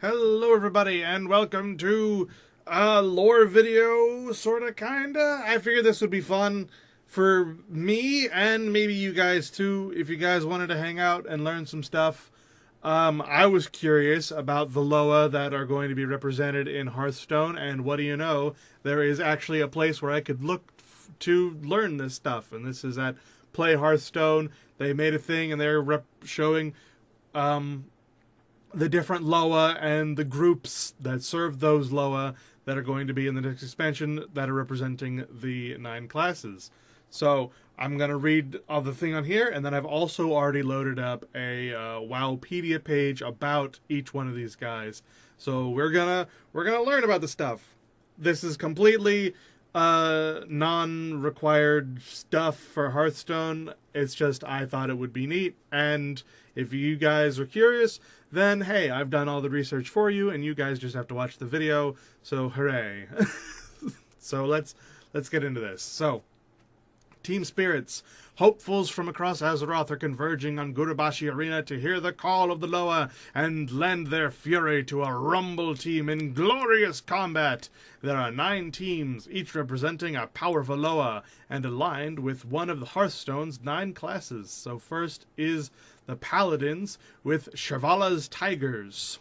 Hello everybody and welcome to a lore video, sorta kinda. I figured this would be fun for me and maybe you guys too, if you guys wanted to hang out and learn some stuff. I was curious about the Loa that are going to be represented in Hearthstone, and what do you know, there is actually a place where I could look to learn this stuff, and this is at Play Hearthstone. They made a thing and they're showing the different Loa and the groups that serve those Loa that are going to be in the next expansion that are representing the 9 classes. So I'm going to read the thing on here, and then I've also already loaded up a Wowpedia page about each one of these guys. So we're gonna learn about the stuff. This is completely non-required stuff for Hearthstone. It's just I thought it would be neat, and if you guys are curious, then hey, I've done all the research for you, and you guys just have to watch the video. So hooray! So let's get into this. So, team spirits. Hopefuls from across Azeroth are converging on Gurubashi Arena to hear the call of the Loa and lend their fury to a rumble team in glorious combat. There are 9 teams, each representing a powerful Loa, and aligned with one of the Hearthstone's 9 classes. So first is the Paladins with Shavala's Tigers.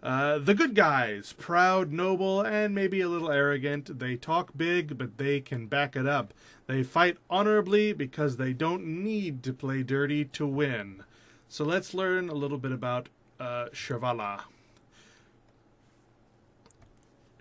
The good guys, proud, noble, and maybe a little arrogant. They talk big, but they can back it up. They fight honorably because they don't need to play dirty to win. So let's learn a little bit about Shavala.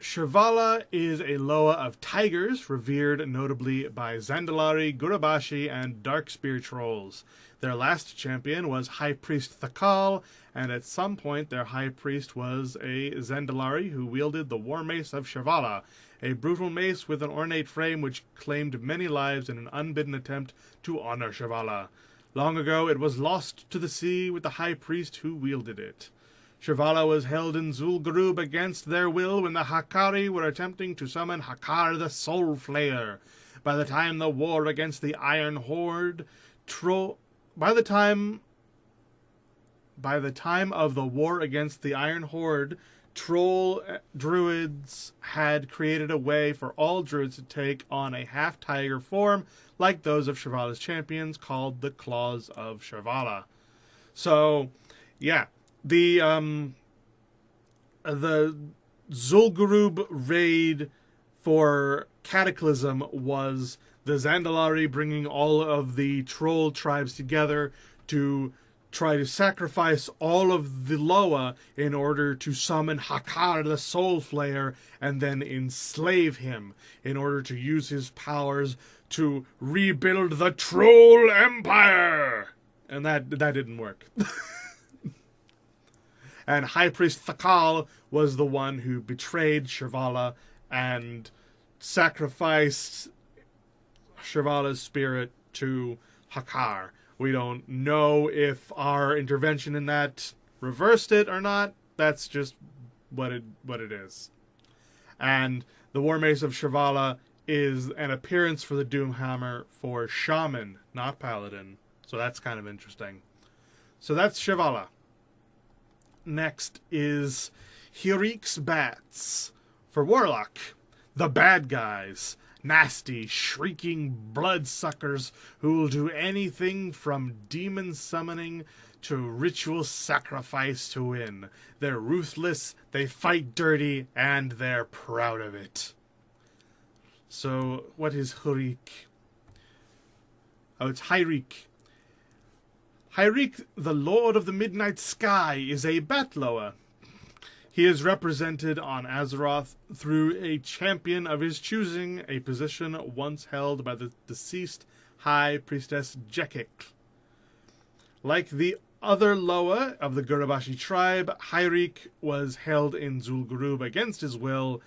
Shavala is a Loa of tigers, revered notably by Zandalari, Gurubashi, and Darkspear trolls. Their last champion was High Priest Thakal, and at some point their High Priest was a Zandalari who wielded the War Mace of Shavala, a brutal mace with an ornate frame which claimed many lives in an unbidden attempt to honor Shavala. Long ago it was lost to the sea with the High Priest who wielded it. Shavala was held in Zul'Gurub against their will when the Hakari were attempting to summon Hakar the Soul Flayer. By the time the war against the Iron Horde, By the time of the war against the Iron Horde, troll druids had created a way for all druids to take on a half-tiger form like those of Shavala's champions, called the Claws of Shavala. So, yeah. The Zul'Gurub raid for Cataclysm was the Zandalari bringing all of the troll tribes together to try to sacrifice all of the Loa in order to summon Hakar the Soul Flayer and then enslave him in order to use his powers to rebuild the Troll Empire. And that didn't work. And High Priest Thakal was the one who betrayed Shavala and sacrificed Shavala's spirit to Hakar. We don't know if our intervention in that reversed it or not. That's just what it is. And the War Mace of Shavala is an appearance for the Doomhammer for Shaman, not Paladin. So that's kind of interesting. So that's Shavala. Next is Hirik's Bats for Warlock. The bad guys. Nasty, shrieking bloodsuckers who will do anything from demon summoning to ritual sacrifice to win. They're ruthless, they fight dirty, and they're proud of it. So, what is Hirik? Oh, it's Hyrik. Hyrik, the Lord of the Midnight Sky, is a Bat Loa. He is represented on Azeroth through a champion of his choosing, a position once held by the deceased High Priestess Jekik. Like the other Loa of the Gurubashi tribe, Hyrik was held in Zul'Gurub against his will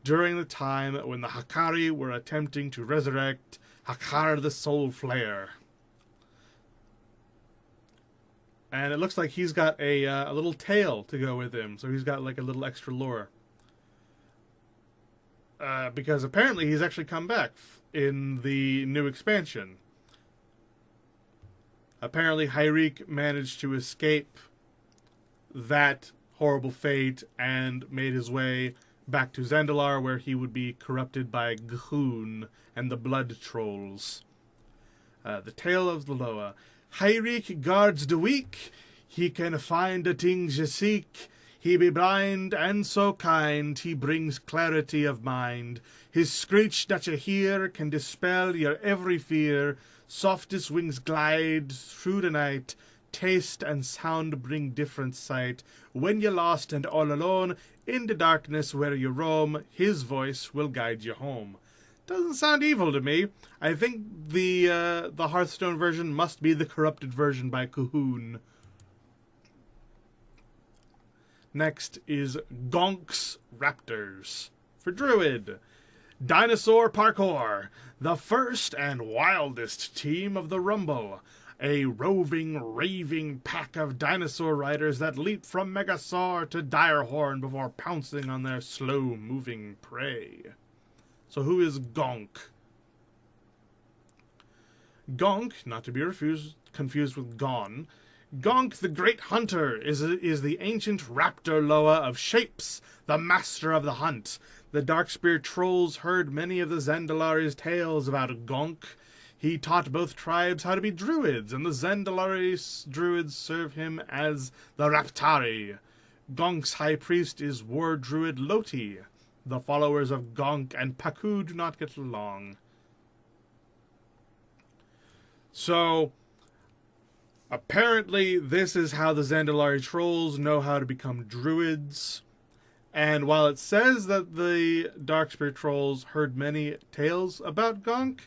during the time when the Hakari were attempting to resurrect Hakar the Soul Flayer. And it looks like he's got a little tail to go with him. So he's got like a little extra lore. Because apparently he's actually come back in the new expansion. Apparently Hyrik managed to escape that horrible fate and made his way back to Zandalar, where he would be corrupted by G'huun and the Blood Trolls. The Tale of the Loa. Hyrik guards the weak, he can find the things you seek. He be blind and so kind, he brings clarity of mind. His screech that you hear can dispel your every fear. Softest wings glide through the night, taste and sound bring different sight. When you're lost and all alone, in the darkness where you roam, his voice will guide you home. Doesn't sound evil to me. I think the Hearthstone version must be the corrupted version by G'huun. Next is Gonk's Raptors for Druid. Dinosaur Parkour, the first and wildest team of the Rumble. A roving, raving pack of dinosaur riders that leap from Megasaur to Direhorn before pouncing on their slow-moving prey. So who is Gonk? Gonk, not to be confused with Gon. Gonk the Great Hunter is the ancient raptor Loa of shapes, the master of the hunt. The Darkspear trolls heard many of the Zandalari's tales about Gonk. He taught both tribes how to be druids, and the Zandalari druids serve him as the Raptari. Gonk's high priest is war druid Loti. The followers of Gonk and Paku do not get along. So, apparently this is how the Zandalari trolls know how to become druids. And while it says that the Darkspear trolls heard many tales about Gonk,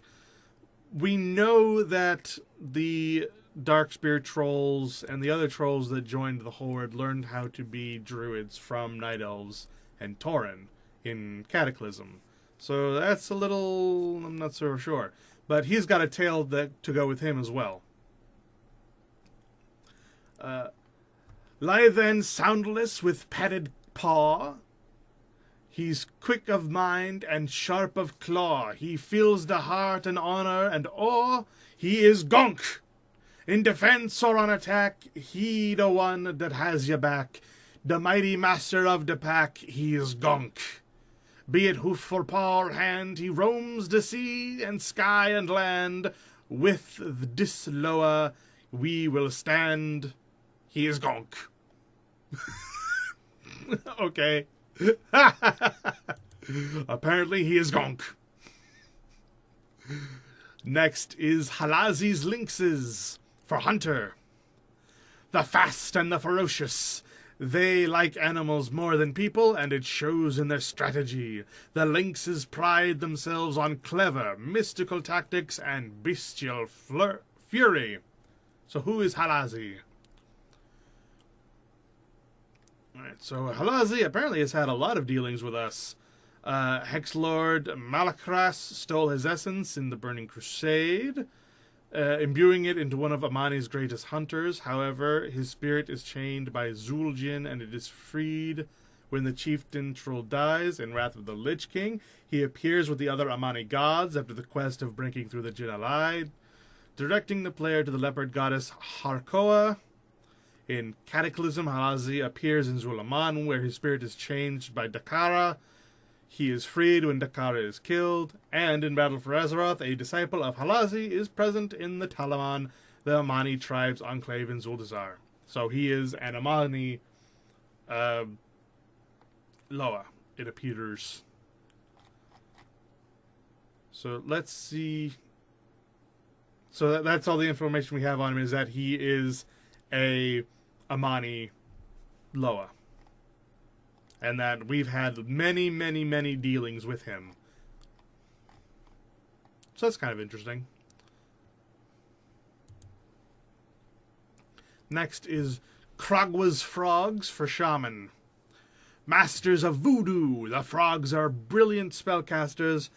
we know that the Darkspear trolls and the other trolls that joined the Horde learned how to be druids from Night Elves and Tauren in Cataclysm. So that's a little... I'm not so sure. But he's got a tale to go with him as well. Lithe and soundless with padded paw. He's quick of mind and sharp of claw. He fills the heart and honor and awe. He is Gonk. In defense or on attack, he the one that has your back. The mighty master of the pack, he is Gonk. Be it hoof or paw or hand, he roams the sea and sky and land. With this Loa we will stand. He is Gonk. Okay. Apparently he is Gonk. Next is Halazi's Lynxes for Hunter. The fast and the ferocious. They like animals more than people, and it shows in their strategy. The lynxes pride themselves on clever, mystical tactics and bestial fury. So who is Halazi? Alright, so Halazi apparently has had a lot of dealings with us. Hexlord Malakras stole his essence in the Burning Crusade, imbuing it into one of Amani's greatest hunters. However, his spirit is chained by Zul'jin, and it is freed when the chieftain troll dies. In Wrath of the Lich King, he appears with the other Amani gods after the quest of breaking through the Jin Alai, directing the player to the leopard goddess Harkoa. In Cataclysm, Halazi appears in Zulaman, where his spirit is changed by Dakara. He is freed when Dakara is killed. And in Battle for Azeroth, a disciple of Halazi is present in the Talaman, the Amani tribe's enclave in Zuldazar. So he is an Amani Loa, it appears. So let's see. So that's all the information we have on him, is that he is a Amani Loa. And that we've had many, many, many dealings with him. So that's kind of interesting. Next is Kragwa's Frogs for Shaman. Masters of Voodoo. The frogs are brilliant spellcasters,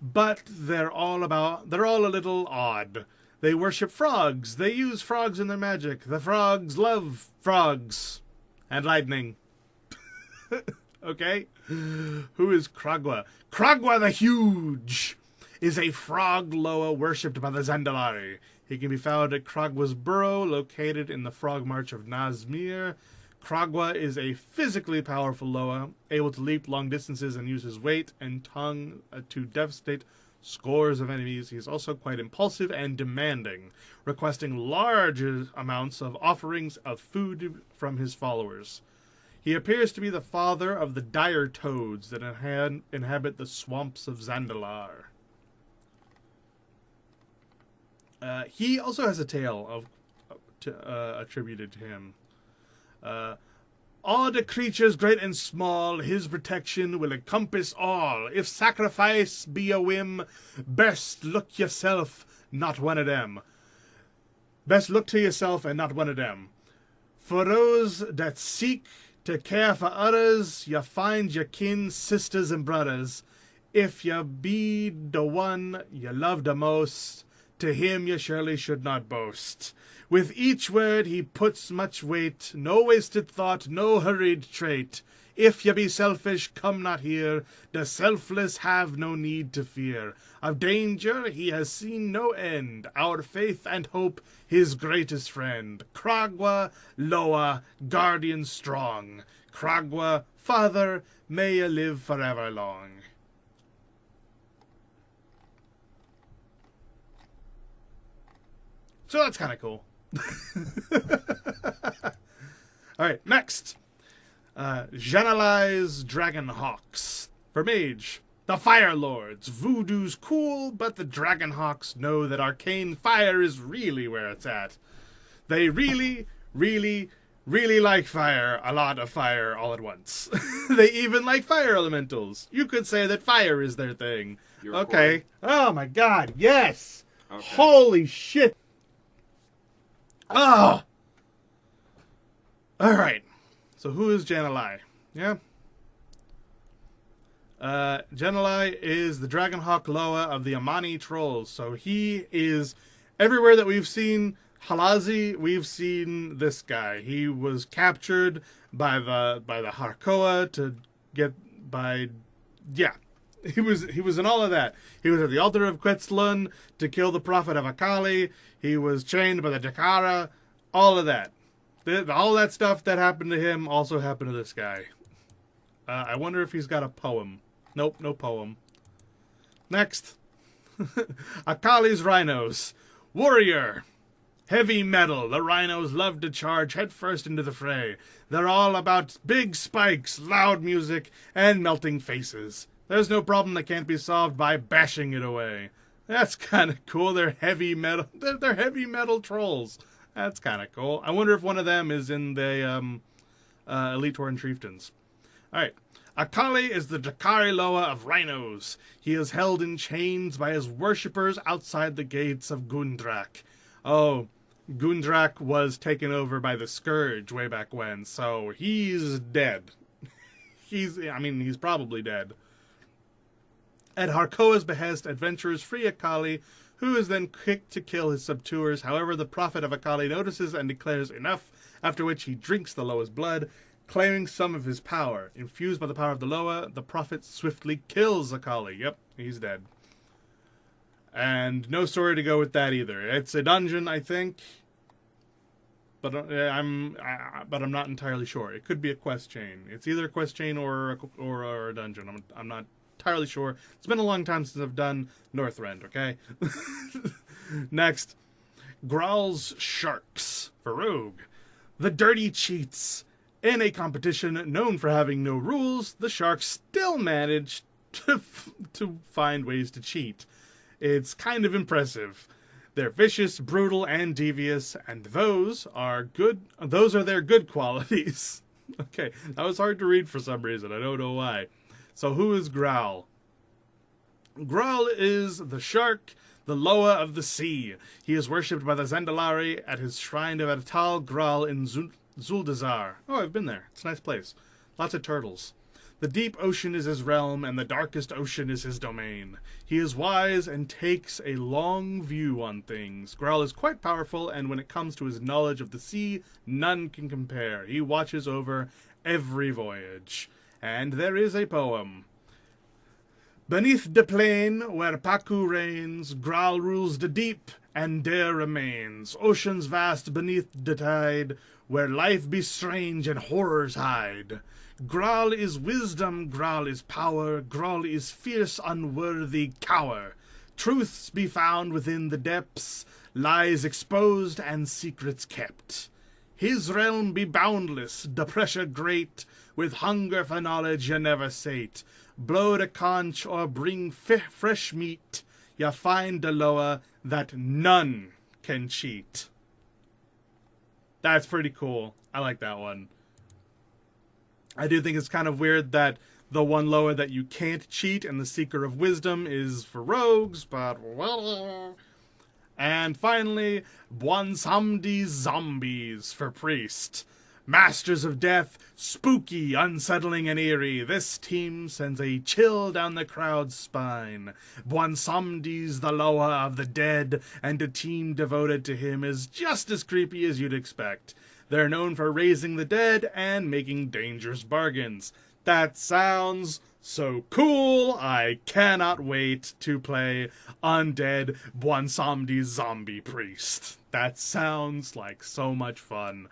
but they're all a little odd. They worship frogs. They use frogs in their magic. The frogs love frogs and lightning. Okay? Who is Kragwa? Kragwa the Huge is a frog Loa worshipped by the Zandalari. He can be found at Kragwa's Burrow, located in the Frog March of Nazmir. Kragwa is a physically powerful Loa, able to leap long distances and use his weight and tongue to devastate scores of enemies. He is also quite impulsive and demanding, requesting large amounts of offerings of food from his followers. He appears to be the father of the dire toads that inhabit the swamps of Zandalar. He also has a tale attributed to him. All the creatures great and small, his protection will encompass all. If sacrifice be a whim, best look yourself, not one of them. Best look to yourself and not one of them. For those that seek to care for others, you find your kin, sisters, and brothers. If you be the one you love the most, to him you surely should not boast. With each word he puts much weight, no wasted thought, no hurried trait. If ye be selfish, come not here, the selfless have no need to fear. Of danger he has seen no end, our faith and hope his greatest friend. Kragwa, Loa, guardian strong. Kragwa, father, may ye live forever long. So that's kind of cool. Alright, next. Janalai's Dragon Hawks. For Mage, the Fire Lords. Voodoo's cool, but the Dragon Hawks know that arcane fire is really where it's at. They really, really, really like fire. A lot of fire all at once. They even like fire elementals. You could say that fire is their thing. Okay. Oh my god, yes! Okay. Holy shit! Oh! Alright. So who is Janalai? Yeah? Janalai is the Dragonhawk Loa of the Amani Trolls. So he is everywhere that we've seen Halazi, we've seen this guy. He was captured by the Harkoa to get by He was in all of that. He was at the altar of Quetzalun to kill the prophet of Akali. He was chained by the Dakara. All of that. All that stuff that happened to him also happened to this guy. I wonder if he's got a poem. Nope, no poem. Next. Akali's Rhinos. Warrior. Heavy metal. The rhinos love to charge headfirst into the fray. They're all about big spikes, loud music, and melting faces. There's no problem that can't be solved by bashing it away. That's kind of cool. They're heavy metal. They're heavy metal trolls. That's kind of cool. I wonder if one of them is in the Elite Tauren Chieftains. Alright. Akali is the Dakari Loa of Rhinos. He is held in chains by his worshippers outside the gates of Gundrak. Oh, Gundrak was taken over by the Scourge way back when, so he's dead. He's probably dead. At Harkoa's behest, adventurers free Akali, who is then quick to kill his subduers. However, the prophet of Akali notices and declares enough, after which he drinks the Loa's blood, claiming some of his power. Infused by the power of the Loa, the prophet swiftly kills Akali. Yep, he's dead. And no story to go with that either. It's a dungeon, I think, but I'm not entirely sure. It could be a quest chain. It's either a quest chain or a dungeon. I'm not entirely sure. It's been a long time since I've done Northrend, okay? Next, Growl's Sharks for Rogue. The dirty cheats. In a competition known for having no rules, the Sharks still manage to find ways to cheat. It's kind of impressive. They're vicious, brutal, and devious, and those are their good qualities. Okay, that was hard to read for some reason. I don't know why. So who is Growl? Growl is the shark, the Loa of the sea. He is worshipped by the Zandalari at his shrine of Atal Growl in Zuldazar. Oh, I've been there. It's a nice place. Lots of turtles. The deep ocean is his realm, and the darkest ocean is his domain. He is wise and takes a long view on things. Growl is quite powerful, and when it comes to his knowledge of the sea, none can compare. He watches over every voyage. And there is a poem. Beneath the plain where Paku reigns, Growl rules the deep, and there remains. Oceans vast beneath the tide, where life be strange and horrors hide. Graal is wisdom, Graal is power, Graal is fierce, unworthy cower. Truths be found within the depths, lies exposed and secrets kept. His realm be boundless, the pressure great, with hunger for knowledge you never sate. Blow the conch or bring fresh meat, you find the Loa that none can cheat. That's pretty cool. I like that one. I do think it's kind of weird that the one Loa that you can't cheat and the Seeker of Wisdom is for rogues, but well. And finally, Bwansamdi Zombies for priest. Masters of death, spooky, unsettling, and eerie, this team sends a chill down the crowd's spine. Bwansamdi's the Loa of the dead, and a team devoted to him is just as creepy as you'd expect. They're known for raising the dead and making dangerous bargains. That sounds so cool! I cannot wait to play Undead Bwansamdi Zombie Priest. That sounds like so much fun.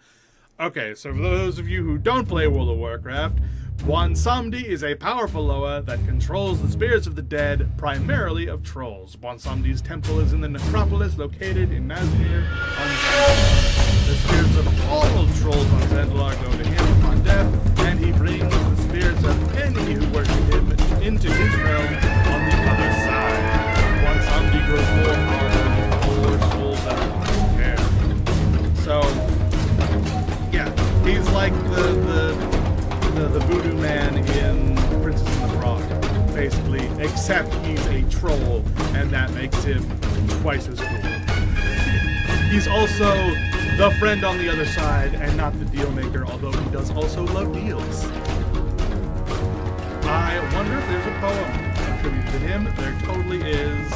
Okay, so for those of you who don't play World of Warcraft, Bwansamdi is a powerful Loa that controls the spirits of the dead, primarily of trolls. Bwansamdi's temple is in the necropolis located in Nazmir on Zandalar. The spirits of all trolls on Zandalar go to him upon death, and he brings the spirits of any who worship him into his realm on the other side. Bwansamdi grows more powerful with more souls that are there. So, yeah, he's like the voodoo man in Princess and the Frog, basically, except he's a troll, and that makes him twice as cool. He's also the friend on the other side, and not the deal maker, although he does also love deals. I wonder if there's a poem attributed to him. There totally is.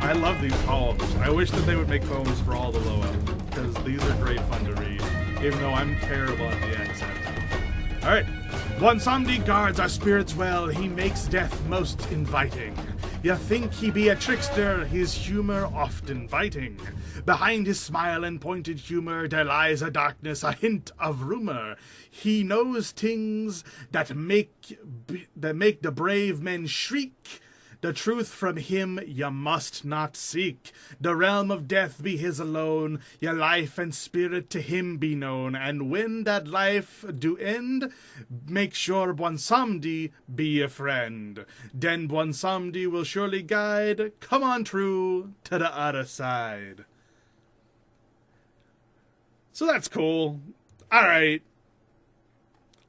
I love these poems. I wish that they would make poems for all the Loa, because these are great fun to read, even though I'm terrible at the accent. Alright. Bwansamdi guards our spirits well, he makes death most inviting. You think he be a trickster, his humor often biting. Behind his smile and pointed humor, there lies a darkness, a hint of rumor. He knows things that make the brave men shriek. The truth from him you must not seek. The realm of death be his alone. Your life and spirit to him be known. And when that life do end, make sure Bwansamdi be your friend. Then Bwansamdi will surely guide. Come on true to the other side. So that's cool. Alright.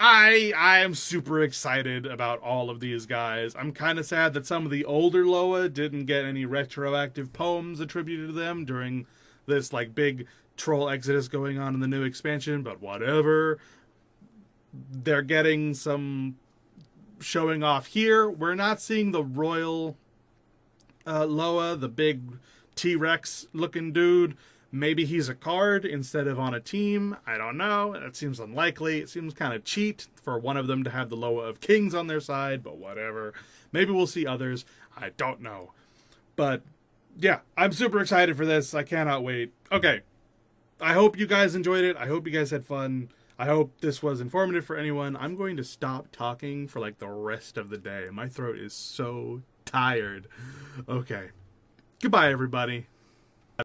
I am super excited about all of these guys. I'm kind of sad that some of the older Loa didn't get any retroactive poems attributed to them during this like big troll exodus going on in the new expansion, but whatever. They're getting some showing off here. We're not seeing the royal Loa, the big T-Rex looking dude. Maybe he's a card instead of on a team. I don't know. That seems unlikely. It seems kind of cheat for one of them to have the Loa of Kings on their side, but whatever. Maybe we'll see others. I don't know. But, yeah, I'm super excited for this. I cannot wait. Okay. I hope you guys enjoyed it. I hope you guys had fun. I hope this was informative for anyone. I'm going to stop talking for, like, the rest of the day. My throat is so tired. Okay. Goodbye, everybody.